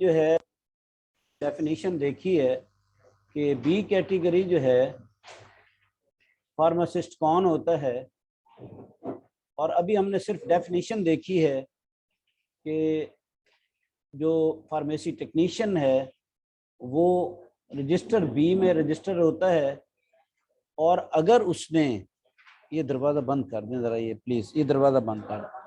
جو ہے ڈیفینیشن دیکھی ہے کہ بی کیٹیگری جو ہے فارماسسٹ کون ہوتا ہے، اور ابھی ہم نے صرف ڈیفینیشن دیکھی ہے کہ جو فارمیسی ٹیکنیشین ہے وہ رجسٹر بی میں رجسٹر ہوتا ہے، اور اگر اس نے یہ دروازہ بند کر دیں ذرا، یہ پلیز یہ دروازہ بند کر دیں،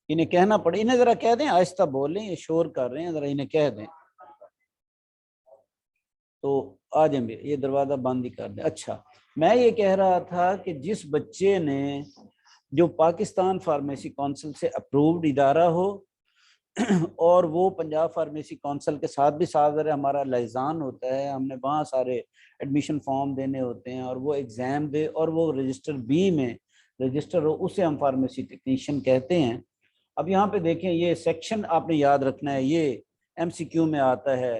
انہیں کہنا پڑے، انہیں ذرا کہہ دیں آہستہ بولیں، یہ شور کر رہے ہیں، ذرا انہیں کہہ دیں تو آ جائیں بھی، یہ دروازہ بند ہی کر دیں۔ اچھا، میں یہ کہہ رہا تھا کہ جس بچے نے جو پاکستان فارمیسی کونسل سے اپرووڈ ادارہ ہو اور وہ پنجاب فارمیسی کونسل کے ساتھ بھی ساتھ ہمارا لائزان ہوتا ہے، ہم نے وہاں سارے ایڈمیشن فارم دینے ہوتے ہیں، اور وہ ایگزام دے اور وہ رجسٹر بی میں رجسٹر ہو، اسے ہم فارمیسی ٹیکنیشین کہتے ہیں۔ اب یہاں پہ دیکھیں، یہ سیکشن آپ نے یاد رکھنا ہے، یہ ایم سی کیو میں آتا ہے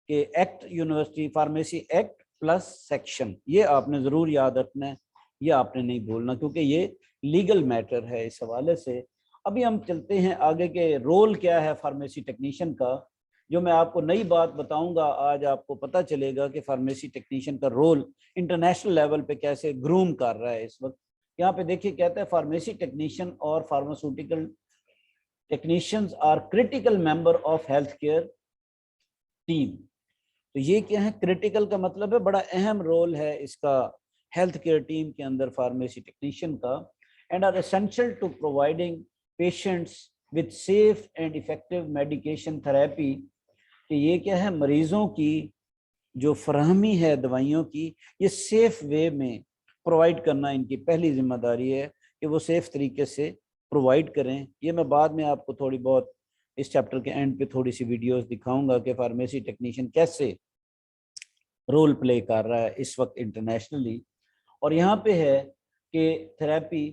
کہ act university pharmacy act plus section, یہ آپ نے ضرور یاد رکھنا ہے، یہ آپ نے نہیں بھولنا کیونکہ یہ لیگل میٹر ہے اس حوالے سے۔ ابھی ہم چلتے ہیں آگے کہ رول کیا ہے فارمیسی ٹیکنیشین کا، جو میں آپ کو نئی بات بتاؤں گا آج، آپ کو پتہ چلے گا کہ فارمیسی ٹیکنیشین کا رول انٹرنیشنل لیول پہ کیسے گروم کر رہا ہے اس وقت۔ یہاں پہ دیکھیے کہتا ہے فارمیسی ٹیکنیشین اور pharmaceutical technicians are critical member of health care team. تو یہ کیا ہے؟ کریٹیکل کا مطلب ہے بڑا اہم رول ہے اس کا ہیلتھ کیئر ٹیم کے اندر فارمیسی ٹیکنیشین کا، and are essential to providing patients with safe and effective medication therapy، کہ یہ کیا ہے؟ مریضوں کی جو فراہمی ہے دوائیوں کی، یہ سیف وے میں پرووائڈ کرنا ان کی پہلی ذمہ داری ہے کہ وہ سیف طریقے سے پرووائڈ کریں۔ یہ میں بعد میں آپ کو تھوڑی بہت اس چیپٹر کے اینڈ پہ تھوڑی سی ویڈیوز دکھاؤں گا کہ فارمیسی ٹیکنیشین کیسے رول پلے کر رہا ہے اس وقت انٹرنیشنلی۔ اور یہاں پہ ہے کہ therapy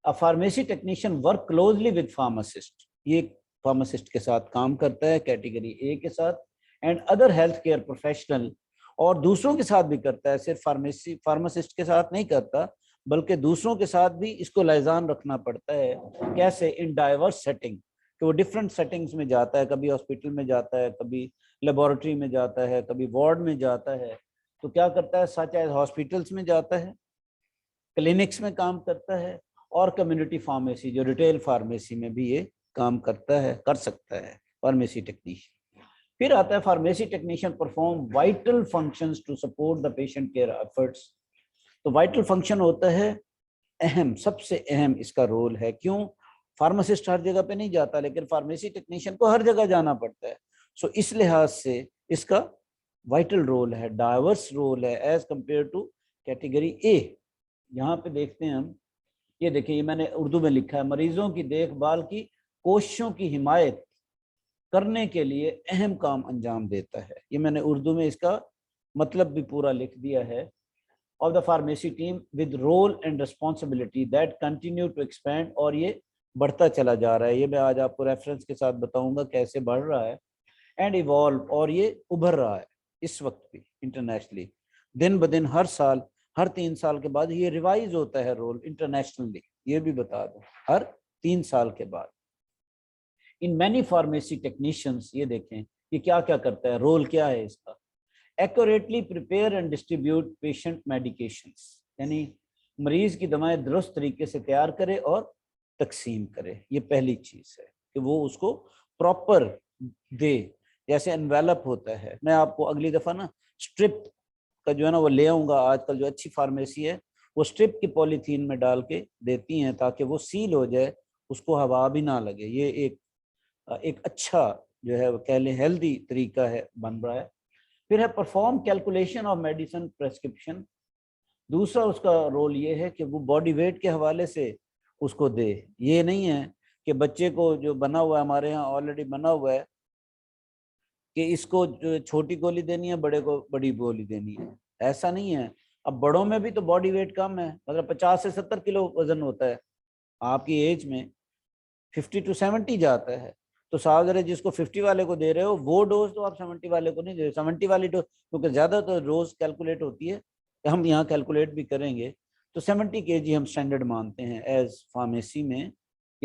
pharmacy technician work closely with pharmacist, یہ فارماسسٹ کے ساتھ کام کرتا ہے کیٹیگری اے کے ساتھ، and other health care professional, اور دوسروں کے ساتھ بھی کرتا ہے، صرف فارماسسٹ کے ساتھ نہیں کرتا بلکہ دوسروں کے ساتھ بھی اس کو لائزان رکھنا پڑتا ہے۔ کیسے؟ ان ڈائیورس سیٹنگ، کہ وہ ڈفرینٹ سیٹنگز میں جاتا ہے، کبھی ہاسپٹل میں جاتا ہے، کبھی لیبارٹری میں جاتا ہے، کبھی وارڈ میں جاتا ہے، تو کیا کرتا ہے؟ سچ ایز ہاسپٹلس میں جاتا ہے، کلینکس میں کام کرتا ہے، اور کمیونٹی فارمیسی جو ریٹیل فارمیسی میں بھی یہ کام کرتا ہے، کر سکتا ہے فارمیسی ٹیکنیشین۔ پھر آتا ہے pharmacy technician perform vital functions to support the patient care efforts. تو وائٹل فنکشن ہوتا ہے اہم، سب سے اہم اس کا رول ہے۔ کیوں؟ فارماسسٹ ہر جگہ پہ نہیں جاتا، لیکن فارمیسی ٹیکنیشین کو ہر جگہ جانا پڑتا ہے، سو اس لحاظ سے اس کا وائٹل رول ہے، ڈائیورس رول ہے as compare to category A. یہاں پہ دیکھتے ہیں ہم، یہ دیکھیں، یہ میں نے اردو میں لکھا ہے، مریضوں کی دیکھ بھال کی کوششوں کی حمایت کرنے کے لیے اہم کام انجام دیتا ہے۔ یہ میں نے اردو میں اس کا مطلب بھی پورا لکھ دیا ہے۔ Of the pharmacy team with role and responsibility that continue to expand, اور یہ بڑھتا چلا جا رہا ہے، یہ میں آج آپ کو ریفرنس کے ساتھ بتاؤں گا کیسے بڑھ رہا ہے، اینڈ ایوالو، اور یہ ابھر رہا ہے اس وقت بھی انٹرنیشنلی، دن بدن ہر سال، ہر 3 سال کے بعد یہ ریوائز ہوتا ہے رول انٹرنیشنلی، یہ بھی بتا دوں، ہر 3 سال کے بعد۔ ان مینی فارمیسی ٹیکنیشینز، یہ دیکھیں یہ کیا کیا کرتا ہے، رول کیا ہے اس کا؟ Accurately prepare and distribute patient medications, یعنی مریض کی دوائیں درست طریقے سے تیار کرے اور تقسیم کرے، یہ پہلی چیز ہے کہ وہ اس کو پراپر دے، جیسے انویلپ ہوتا ہے۔ میں آپ کو اگلی دفعہ نا اسٹرپ کا جو ہے نا وہ لے آؤں گا، آج کل جو اچھی فارمیسی ہے وہ اسٹرپ کی پولیتھین میں ڈال کے دیتی ہیں تاکہ وہ سیل ہو جائے، اس کو ہوا بھی نہ لگے۔ یہ ایک اچھا جو ہے وہ کہہ لیں ہیلدی طریقہ ہے، بن رہا ہے۔ پھر ہے perform calculation of medicine prescription, دوسرا اس کا رول یہ ہے کہ وہ باڈی ویٹ کے حوالے سے اس کو دے۔ یہ نہیں ہے کہ بچے کو جو بنا ہوا ہے، ہمارے ہاں آلریڈی بنا ہوا ہے کہ اس کو جو چھوٹی گولی دینی ہے، بڑے کو بڑی گولی دینی ہے، ایسا نہیں ہے۔ اب بڑوں میں بھی تو باڈی ویٹ کم ہے، مطلب 50 سے 70 کلو وزن ہوتا ہے، آپ کی ایج میں 50 to 70 جاتا ہے، تو صاحب جس کو 50 والے کو دے رہے ہو وہ ڈوز تو آپ 70 والے کو نہیں دے رہے، 70 والی ڈوز کیونکہ زیادہ تو روز کیلکولیٹ ہوتی ہے، ہم یہاں کیلکولیٹ بھی کریں گے، تو 70 kg ہم سٹینڈرڈ مانتے ہیں ایز فارمیسی میں،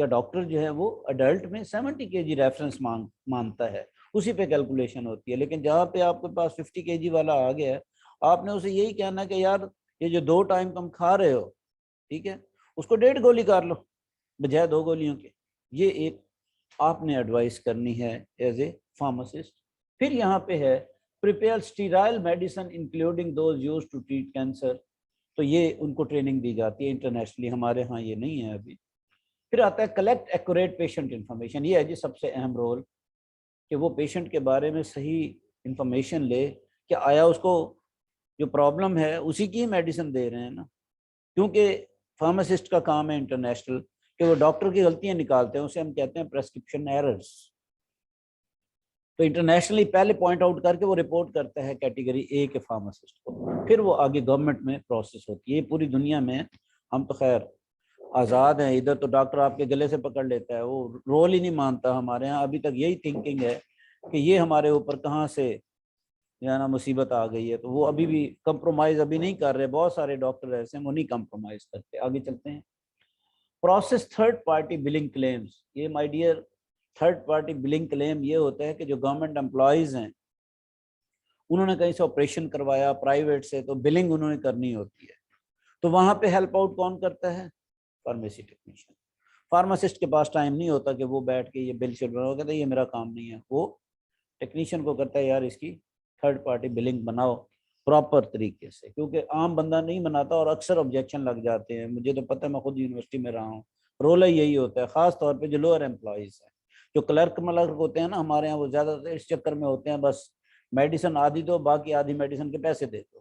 یا ڈاکٹر جو ہے وہ ایڈلٹ میں 70 kg ریفرنس مانتا ہے, اسی پہ کیلکولیشن ہوتی ہے. لیکن جہاں پہ آپ کے پاس 50 kg والا آ گیا ہے, آپ نے اسے یہی کہنا کہ یار یہ جو 2 ٹائم تم کھا رہے ہو, ٹھیک ہے, اس کو 1.5 گولی کر لو بجائے 2 گولیوں کے. یہ ایک آپ نے ایڈوائس کرنی ہے ایز اے فارماسسٹ. پھر یہاں پہ ہے prepare sterile medicine including those used to treat cancer. تو یہ ان کو ٹریننگ دی جاتی ہے انٹرنیشنلی, ہمارے ہاں یہ نہیں ہے ابھی. پھر آتا ہے کلیکٹ ایکوریٹ پیشنٹ انفارمیشن. یہ ہے جی سب سے اہم رول, کہ وہ پیشنٹ کے بارے میں صحیح انفارمیشن لے کہ آیا اس کو جو پرابلم ہے اسی کی میڈیسن دے رہے ہیں نا. کیونکہ فارماسسٹ کا کام ہے انٹرنیشنل کہ وہ ڈاکٹر کی غلطیاں نکالتے ہیں, اسے ہم کہتے ہیں پریسکرپشن ایررز. تو انٹرنیشنلی پہلے پوائنٹ آؤٹ کر کے وہ رپورٹ کرتا ہے کیٹیگری اے کے فارماسسٹ کو, پھر وہ آگے گورنمنٹ میں پروسیس ہوتی ہے. یہ پوری دنیا میں ہم تو خیر آزاد ہیں, ادھر تو ڈاکٹر آپ کے گلے سے پکڑ لیتا ہے, وہ رول ہی نہیں مانتا. ہمارے ہاں ابھی تک یہی تھنکنگ ہے کہ یہ ہمارے اوپر کہاں سے جو ہے نا مصیبت آ گئی ہے. تو وہ ابھی بھی کمپرومائز ابھی نہیں کر رہے. بہت سارے ڈاکٹر ایسے ہیں وہ نہیں کمپرومائز کرتے. آگے چلتے ہیں. Process third party billing claims. یہ my dear third party billing claim یہ ہوتا ہے کہ جو گورنمنٹ امپلائیز ہیں انہوں نے کہیں سے آپریشن کروایا پرائیویٹ سے, تو بلنگ انہوں نے کرنی ہوتی ہے. تو وہاں پہ ہیلپ آؤٹ کون کرتا ہے؟ Pharmacy technician. فارماسسٹ کے پاس ٹائم نہیں ہوتا کہ وہ بیٹھ کے یہ بل شل بناؤ, کہتا ہے یہ میرا کام نہیں ہے. وہ ٹیکنیشین کو کرتا ہے یار اس کی تھرڈ پارٹی بلنگ بناؤ پراپر طریقے سے, کیونکہ عام بندہ نہیں بناتا اور اکثر آبجیکشن لگ جاتے ہیں. مجھے تو پتہ ہے, میں خود یونیورسٹی میں رہا ہوں, رول یہی ہوتا ہے, خاص طور پہ جو لوور امپلائیز ہیں. جو کلرک ملرک ہوتے ہیں نا ہمارے یہاں, وہ زیادہ تر اس چکر میں ہوتے ہیں بس میڈیسن آدھی دو باقی آدھی میڈیسن کے پیسے دے دو.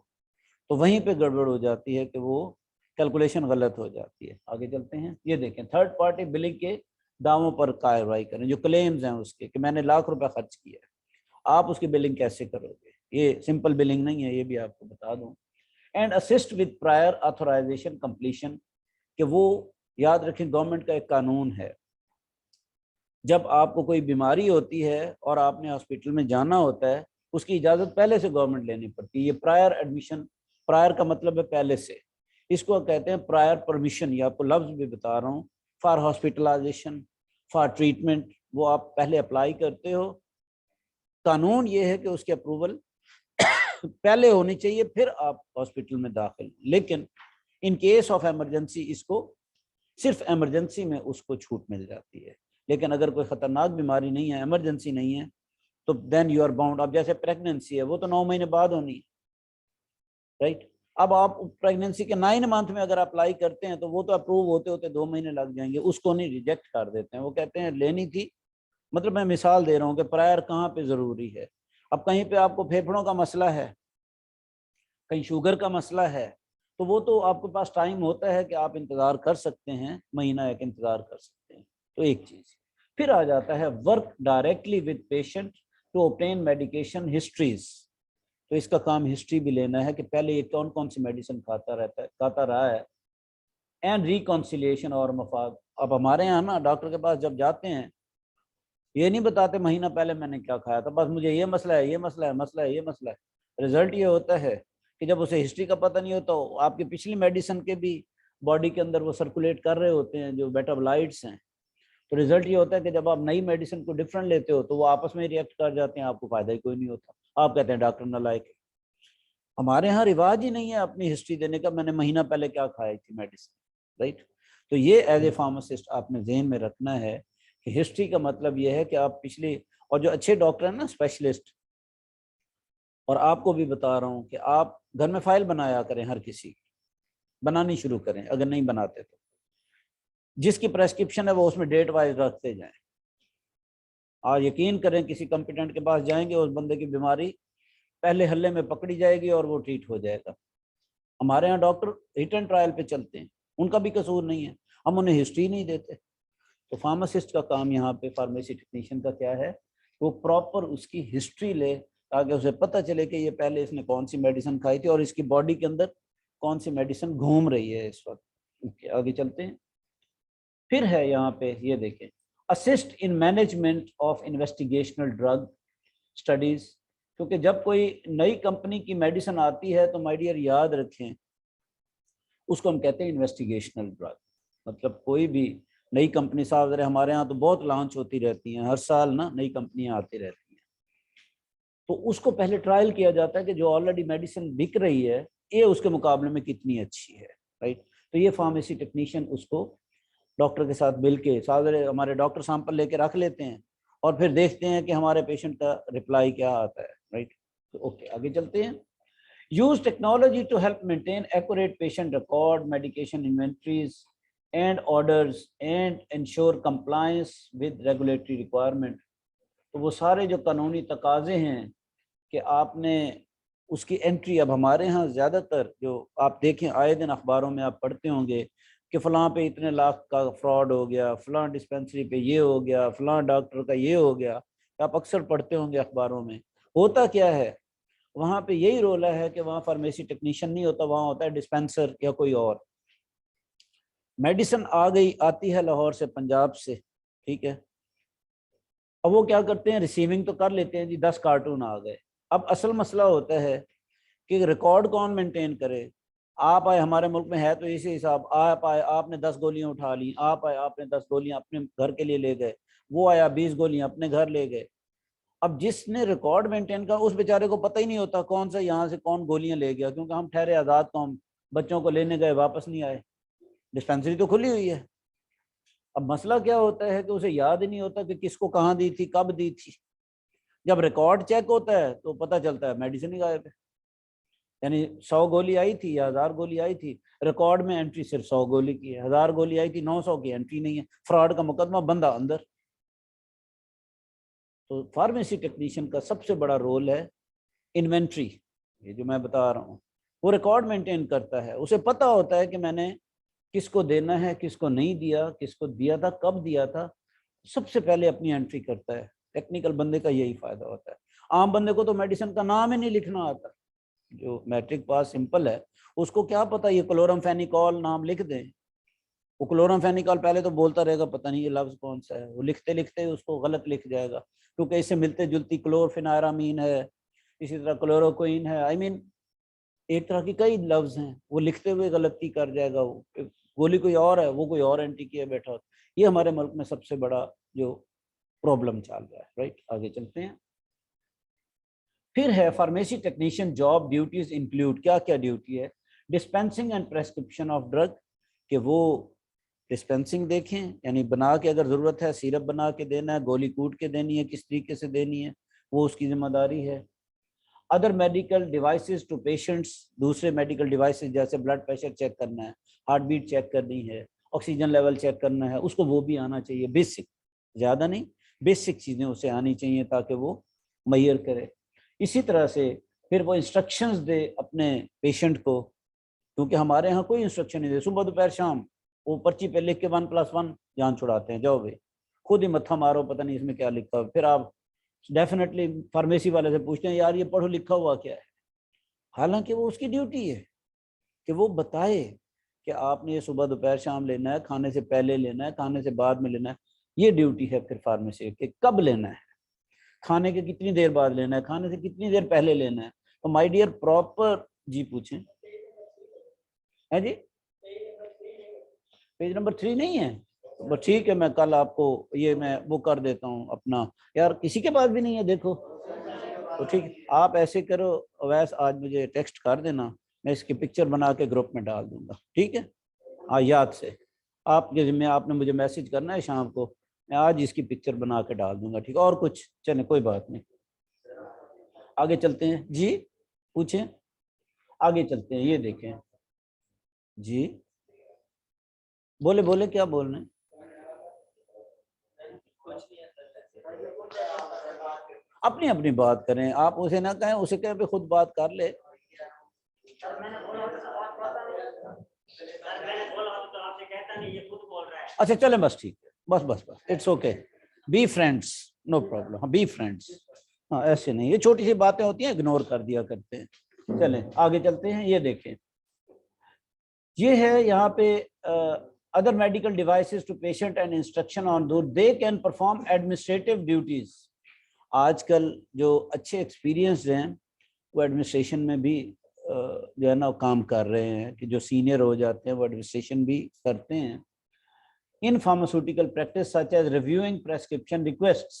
تو وہیں پہ گڑبڑ ہو جاتی ہے کہ وہ کیلکولیشن غلط ہو جاتی ہے. آگے چلتے ہیں. یہ دیکھیں تھرڈ پارٹی بلنگ کے دعووں پر کارروائی کریں, جو کلیمز ہیں اس کے کہ میں نے ₹1,00,000 خرچ کیا ہے, آپ اس کی بلنگ کیسے کرو گے. یہ سمپل بلنگ نہیں ہے, یہ بھی آپ کو بتا دوں. And assist with prior authorisation completion, کہ وہ یاد رکھیں گورنمنٹ کا ایک قانون ہے, جب آپ کو کوئی بیماری ہوتی ہے اور آپ نے ہاسپٹل میں جانا ہوتا ہے اس کی اجازت پہلے سے گورنمنٹ لینی پڑتی ہے. یہ پرائر ایڈمیشن, پرائر کا مطلب ہے پہلے سے, اس کو کہتے ہیں پرائر پرمیشن. یہ آپ کو لفظ بھی بتا رہا ہوں. فار ہاسپٹلائزیشن, فار ٹریٹمنٹ, وہ آپ پہلے اپلائی کرتے ہو. قانون یہ ہے کہ اس کی اپروول پہلے ہونی چاہیے, پھر آپ ہاسپٹل میں داخل. لیکن ان کیس آف ایمرجنسی اس کو صرف ایمرجنسی میں اس کو چھوٹ مل جاتی ہے. لیکن اگر کوئی خطرناک بیماری نہیں ہے, ایمرجنسی نہیں ہے, تو دین یو آر باؤنڈ. اب جیسے پریگننسی ہے وہ تو 9 مہینے بعد ہونی ہے, رائٹ. اب آپ پریگننسی کے 9 منتھ میں اگر اپلائی کرتے ہیں تو وہ تو اپروو ہوتے ہوتے 2 مہینے لگ جائیں گے, اس کو نہیں, ریجیکٹ کر دیتے ہیں. وہ کہتے ہیں لینی تھی. مطلب میں مثال دے رہا ہوں کہ پرائر کہاں پہ ضروری ہے. اب کہیں پہ آپ کو پھیپھڑوں کا مسئلہ ہے, کہیں شوگر کا مسئلہ ہے, تو وہ تو آپ کے پاس ٹائم ہوتا ہے کہ آپ انتظار کر سکتے ہیں, مہینہ ایک انتظار کر سکتے ہیں. تو ایک چیز. پھر آ جاتا ہے work directly with patient to obtain medication histories. تو اس کا کام ہسٹری بھی لینا ہے کہ پہلے یہ کون کون سی میڈیسن کھاتا رہا ہے. اینڈ ریکنسیلیشن اور مفاد. اب ہمارے یہاں نا ڈاکٹر کے پاس جب جاتے ہیں یہ نہیں بتاتے مہینہ پہلے میں نے کیا کھایا تھا, بس مجھے یہ مسئلہ ہے, یہ مسئلہ ہے, مسئلہ ہے, یہ مسئلہ ہے. رزلٹ یہ ہوتا ہے کہ جب اسے ہسٹری کا پتہ نہیں ہوتا, آپ کی پچھلی میڈیسن کے بھی باڈی کے اندر وہ سرکولیٹ کر رہے ہوتے ہیں جو میٹابلائٹس ہیں. تو رزلٹ یہ ہوتا ہے کہ جب آپ نئی میڈیسن کو ڈفرنٹ لیتے ہو تو وہ آپس میں ریئیکٹ کر جاتے ہیں, آپ کو فائدہ ہی کوئی نہیں ہوتا. آپ کہتے ہیں ڈاکٹر نالائق ہے. ہمارے ہاں رواج ہی نہیں ہے اپنی ہسٹری دینے کا, میں نے مہینہ پہلے کیا کھائی تھی میڈیسن, رائٹ. تو یہ ایز اے فارماسسٹ آپ نے ذہن میں رکھنا ہے کہ ہسٹری کا مطلب یہ ہے کہ آپ پچھلی, اور جو اچھے ڈاکٹر ہیں نا اسپیشلسٹ, اور آپ کو بھی بتا رہا ہوں کہ آپ گھر میں فائل بنایا کریں, ہر کسی بنانی شروع کریں اگر نہیں بناتے تو. جس کی پریسکرپشن ہے وہ اس میں ڈیٹ وائز رکھتے جائیں. اور یقین کریں کسی کمپیٹنٹ کے پاس جائیں گے, اس بندے کی بیماری پہلے حلے میں پکڑی جائے گی اور وہ ٹریٹ ہو جائے گا. ہمارے ہاں ڈاکٹر ہٹ اینڈ ٹرائل پہ چلتے ہیں, ان کا بھی قصور نہیں ہے, ہم انہیں ہسٹری نہیں دیتے. تو فارماسسٹ کا کام یہاں پہ, فارمیسی ٹیکنیشین کا کیا ہے, وہ پراپر اس کی ہسٹری لے تاکہ اسے پتہ چلے کہ یہ پہلے اس نے کون سی میڈیسن کھائی تھی اور اس کی باڈی کے اندر کون سی میڈیسن گھوم رہی ہے اس وقت. آگے چلتے ہیں. پھر ہے یہاں پہ یہ دیکھیں, assist in management of investigational drug studies. کیونکہ جب کوئی نئی کمپنی کی میڈیسن آتی ہے تو مائی ڈیئر یاد رکھیں اس کو ہم کہتے ہیں انویسٹیگیشنل ڈرگ. مطلب کوئی بھی نئی کمپنی صاحب ہمارے ہاں تو بہت لانچ ہوتی رہتی ہیں، ہر سال نا نئی کمپنیاں آتی رہتی ہیں، تو اس کو پہلے ٹرائل کیا جاتا ہے کہ جو آلریڈی میڈیسن بک رہی ہے یہ اس کے مقابلے میں کتنی اچھی ہے، رائٹ. تو یہ فارمیسی ٹیکنیشین اس کو ڈاکٹر کے ساتھ مل کے ہمارے ڈاکٹر سیمپل لے کے رکھ لیتے ہیں اور پھر دیکھتے ہیں کہ ہمارے پیشنٹ کا رپلائی کیا آتا ہے، رائٹ. اوکے آگے چلتے ہیں. Use technology to help maintain accurate patient record, medication inventories and orders and ensure compliance with regulatory requirement. تو وہ سارے جو قانونی تقاضے ہیں کہ آپ نے اس کی انٹری، اب ہمارے ہاں زیادہ تر جو آپ دیکھیں آئے دن اخباروں میں آپ پڑھتے ہوں گے کہ فلاں پہ اتنے لاکھ کا فراڈ ہو گیا، فلاں ڈسپینسری پہ یہ ہو گیا، فلاں ڈاکٹر کا یہ ہو گیا. آپ اکثر پڑھتے ہوں گے اخباروں میں. ہوتا کیا ہے وہاں پہ؟ یہی رول ہے کہ وہاں فارمیسی ٹیکنیشین نہیں ہوتا، وہاں ہوتا ہے ڈسپینسر یا کوئی اور. میڈیسن آتی ہے لاہور سے، پنجاب سے، ٹھیک ہے. اب وہ کیا کرتے ہیں، ریسیونگ تو کر لیتے ہیں جی، 10 کارٹون آ گئے. اب اصل مسئلہ ہوتا ہے کہ ریکارڈ کون مینٹین کرے. آپ آئے، ہمارے ملک میں ہے تو اسی حساب، آپ آئے آپ نے 10 گولیاں اٹھا لی، آپ آئے آپ نے 10 گولیاں اپنے گھر کے لیے لے گئے، وہ آیا 20 گولیاں اپنے گھر لے گئے. اب جس نے ریکارڈ مینٹین کا اس بیچارے کو پتہ ہی نہیں ہوتا کون سا یہاں سے کون گولیاں لے گیا، کیونکہ ہم ٹھہرے آزاد قوم، بچوں کو لینے گئے واپس نہیں آئے، ڈسپینسری تو کھلی ہوئی ہے. اب مسئلہ کیا ہوتا ہے کہ اسے یاد ہی نہیں ہوتا کہ کس کو کہاں دی تھی، کب دی تھی. جب ریکارڈ چیک ہوتا ہے تو پتہ چلتا ہے میڈیسن ہی غائب ہے. یعنی 100 گولی آئی تھی یا 1000 گولی آئی تھی، ریکارڈ میں انٹری صرف 100 گولی کی ہے. 1000 گولی آئی تھی، 900 کی انٹری نہیں ہے. فراڈ کا مقدمہ، بندہ اندر. تو فارمیسی ٹیکنیشین کا سب سے بڑا رول ہے انوینٹری. یہ جو میں بتا رہا ہوں وہ ریکارڈ مینٹین کرتا ہے. اسے پتہ ہوتا ہے کہ میں نے کس کو دینا ہے، کس کو نہیں دیا، کس کو دیا تھا، کب دیا تھا. سب سے پہلے اپنی انٹری کرتا ہے. ٹیکنیکل بندے کا یہی فائدہ ہوتا ہے. عام بندے کو تو میڈیسن کا نام ہی نہیں لکھنا آتا. جو میٹرک پاس سمپل ہے اس کو کیا پتا یہ کلورم فینیکول نام لکھ دیں. وہ کلورم فینیکول پہلے تو بولتا رہے گا پتہ نہیں یہ لفظ کون سا ہے، وہ لکھتے لکھتے اس کو غلط لکھ جائے گا، کیونکہ اس سے ملتے جلتی کلورفینارامین ہے، اسی طرح کلوروکوئین ہے. ایک طرح کی کئی لفظ ہیں، وہ لکھتے ہوئے غلطی کر جائے گا. وہ گولی کوئی اور ہے، وہ کوئی اور اینٹی کیے بیٹھا ہوتا. یہ ہمارے ملک میں سب سے بڑا جو پرابلم چل رہا ہے، رائٹ. آگے چلتے ہیں. پھر ہے pharmacy technician job duties include. کیا کیا ڈیوٹی ہے؟ ڈسپینسنگ اینڈ پریسکرپشن آف ڈرگ، کہ وہ ڈسپینسنگ دیکھیں، یعنی بنا کے اگر ضرورت ہے سیرپ بنا کے دینا ہے، گولی کوٹ کے دینی ہے، کس طریقے سے دینی ہے وہ اس کی ذمہ داری ہے. Other medical devices to patients, دوسرے میڈیکل ڈیوائسز جیسے بلڈ پریشر چیک کرنا ہے، ہارٹ بیٹ چیک کرنی ہے، آکسیجن لیول چیک کرنا ہے، اس کو وہ بھی آنا چاہیے. بیسک، زیادہ نہیں، بیسک چیزیں اسے آنی چاہیے تاکہ وہ میئر کرے. اسی طرح سے پھر وہ انسٹرکشنز دے اپنے پیشنٹ کو، کیونکہ ہمارے ہاں کوئی انسٹرکشن نہیں دے. صبح دوپہر شام وہ پرچی پہ لکھ کے 1+1 جان چھڑاتے ہیں، جاؤ بھائی خود ہی متھا مارو، پتہ نہیں اس میں کیا لکھا ہو. پھر آپ ڈیفینیٹلی فارمیسی والے سے پوچھتے ہیں یار یہ پڑھو لکھا ہوا کیا ہے، حالانکہ وہ اس کی ڈیوٹی ہے کہ وہ بتائے کہ آپ نے یہ صبح دوپہر شام لینا ہے، کھانے سے پہلے لینا ہے، کھانے سے بعد میں لینا ہے. یہ ڈیوٹی ہے پھر فارمیسی کہ کب لینا ہے، کھانے کے کتنی دیر بعد لینا ہے، کھانے سے کتنی دیر پہلے لینا ہے. تو مائی ڈیئر پراپر جی پوچھیں ہے جی، پیج نمبر 3 نہیں ہے؟ بس ٹھیک ہے، میں کل آپ کو یہ میں وہ کر دیتا ہوں اپنا. یار کسی کے پاس بھی نہیں ہے دیکھو تو ٹھیک، آپ ایسے کرو اویس، آج مجھے ٹیکسٹ کر دینا، میں اس کی پکچر بنا کے گروپ میں ڈال دوں گا، ٹھیک ہے. ہاں یاد سے آپ کے ذمہ، آپ نے مجھے میسج کرنا ہے شام کو، میں آج اس کی پکچر بنا کے ڈال دوں گا، ٹھیک ہے. اور کچھ چلیں کوئی بات نہیں، آگے چلتے ہیں. جی پوچھیں، آگے چلتے ہیں. یہ دیکھیں جی، بولے بولے کیا بول رہے ہیں؟ اپنی اپنی بات کریں، آپ اسے نہ کہیں، اسے کہیں پہ خود بات کر لے. اچھا چلیں بس ٹھیک ہے، بس بس بس it's okay, be friends, no problem. Be friends, ہاں ایسے نہیں، یہ چھوٹی سی باتیں ہوتی ہیں اگنور کر دیا کرتے ہیں. چلیں آگے چلتے ہیں. یہ دیکھیں، یہ ہے یہاں پہ other medical devices to patient and instruction on those they can perform administrative duties. آج کل جو اچھے ایکسپیرینس ہیں وہ ایڈمنسٹریشن میں بھی جو ہے نا کام کر رہے ہیں، کہ جو سینئر ہو جاتے ہیں وہ ایڈمنسٹریشن بھی کرتے ہیں. in pharmaceutical practice such as reviewing prescription requests.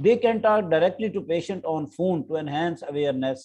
They can talk directly to patient on phone to enhance awareness.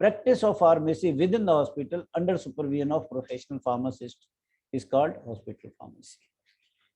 Practice of pharmacy within the hospital under supervision of professional pharmacist is called hospital pharmacy.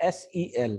COUNSEL,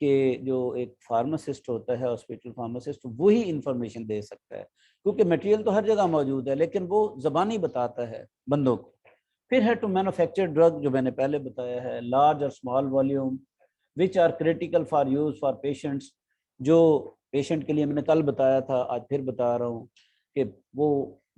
کہ جو ایک pharmacist ہوتا ہے hospital pharmacist وہی information دے سکتا ہے، کیونکہ material تو ہر جگہ موجود ہے لیکن وہ زبانی بتاتا ہے بندوں کو۔ پھر ہے ٹو مینوفیکچر ڈرگ، جو میں نے پہلے بتایا ہے، لارج اور small volume which are critical for use for patients, جو پیشنٹ کے لیے میں نے کل بتایا تھا، آج پھر بتا رہا ہوں کہ وہ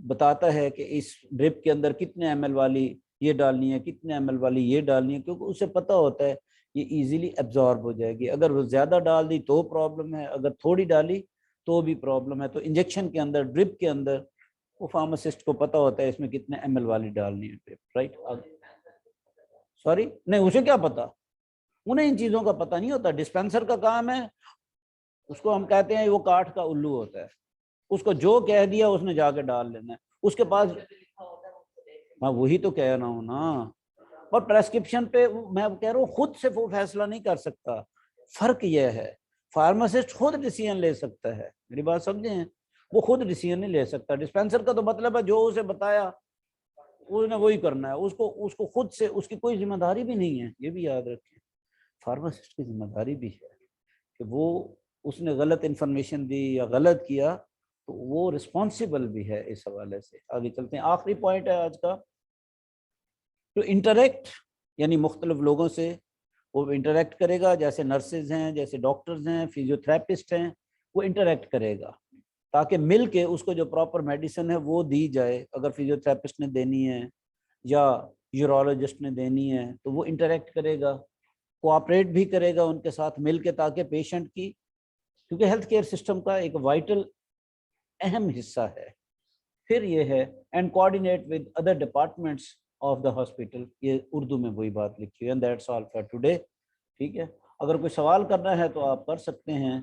بتاتا ہے کہ اس ڈرپ کے اندر کتنے ایم ایل والی یہ ڈالنی ہے، کتنے ایم ایل والی یہ ڈالنی ہے، کیونکہ اسے پتہ ہوتا ہے یہ ایزیلی ایبزارب ہو جائے گی۔ اگر وہ زیادہ ڈال دی تو پرابلم ہے، اگر تھوڑی ڈالی تو بھی پرابلم ہے۔ تو انجیکشن کے اندر، ڈرپ کے اندر وہ فارماسسٹ کو پتہ ہوتا ہے اس میں کتنے ایم ایل والی ڈالنی ہے ڈرپ، رائٹ؟ سوری، نہیں، اسے کیا پتہ، انہیں ان چیزوں کا پتہ نہیں ہوتا۔ ڈسپینسر کا کام ہے، اس کو ہم کہتے ہیں وہ کاٹھ کا الو ہوتا ہے، اس کو جو کہہ دیا اس نے جا کے ڈال لینا ہے، اس کے پاس۔ ہاں وہی تو کہہ رہا ہوں نا، اور پریسکرپشن پہ میں کہہ رہا ہوں خود سے وہ فیصلہ نہیں کر سکتا۔ فرق یہ ہے فارماسسٹ خود ڈیسیژن لے سکتا ہے، میری بات سمجھیں، وہ خود ڈیسیژن نہیں لے سکتا۔ ڈسپینسر کا تو مطلب ہے جو اسے بتایا اس نے وہی کرنا ہے، اس کو خود سے اس کی کوئی ذمہ داری بھی نہیں ہے، یہ بھی یاد رکھیں۔ فارماسسٹ کی ذمہ داری بھی ہے کہ وہ اس نے غلط انفارمیشن دی یا غلط کیا تو وہ رسپانسیبل بھی ہے۔ اس حوالے سے آگے چلتے ہیں، آخری پوائنٹ ہے آج کا، تو انٹریکٹ، یعنی مختلف لوگوں سے وہ انٹریکٹ کرے گا، جیسے نرسز ہیں، جیسے ڈاکٹرز ہیں، فزیوتھراپسٹ ہیں، وہ انٹریکٹ کرے گا تاکہ مل کے اس کو جو پراپر میڈیسن ہے وہ دی جائے۔ اگر فزیوتھراپسٹ نے دینی ہے یا یورولوجسٹ نے دینی ہے تو وہ انٹریکٹ کرے گا، کوآپریٹ بھی کرے گا ان کے ساتھ مل کے، تاکہ پیشنٹ کی، کیونکہ ہیلتھ کیئر سسٹم کا ایک وائٹل اہم حصہ ہے۔ پھر یہ ہے and coordinate with other departments of the hospital, یہ اردو میں وہی بات لکھی ہے، and that's all for today. ٹھیک ہے، اگر کوئی سوال کرنا ہے تو آپ کر سکتے ہیں۔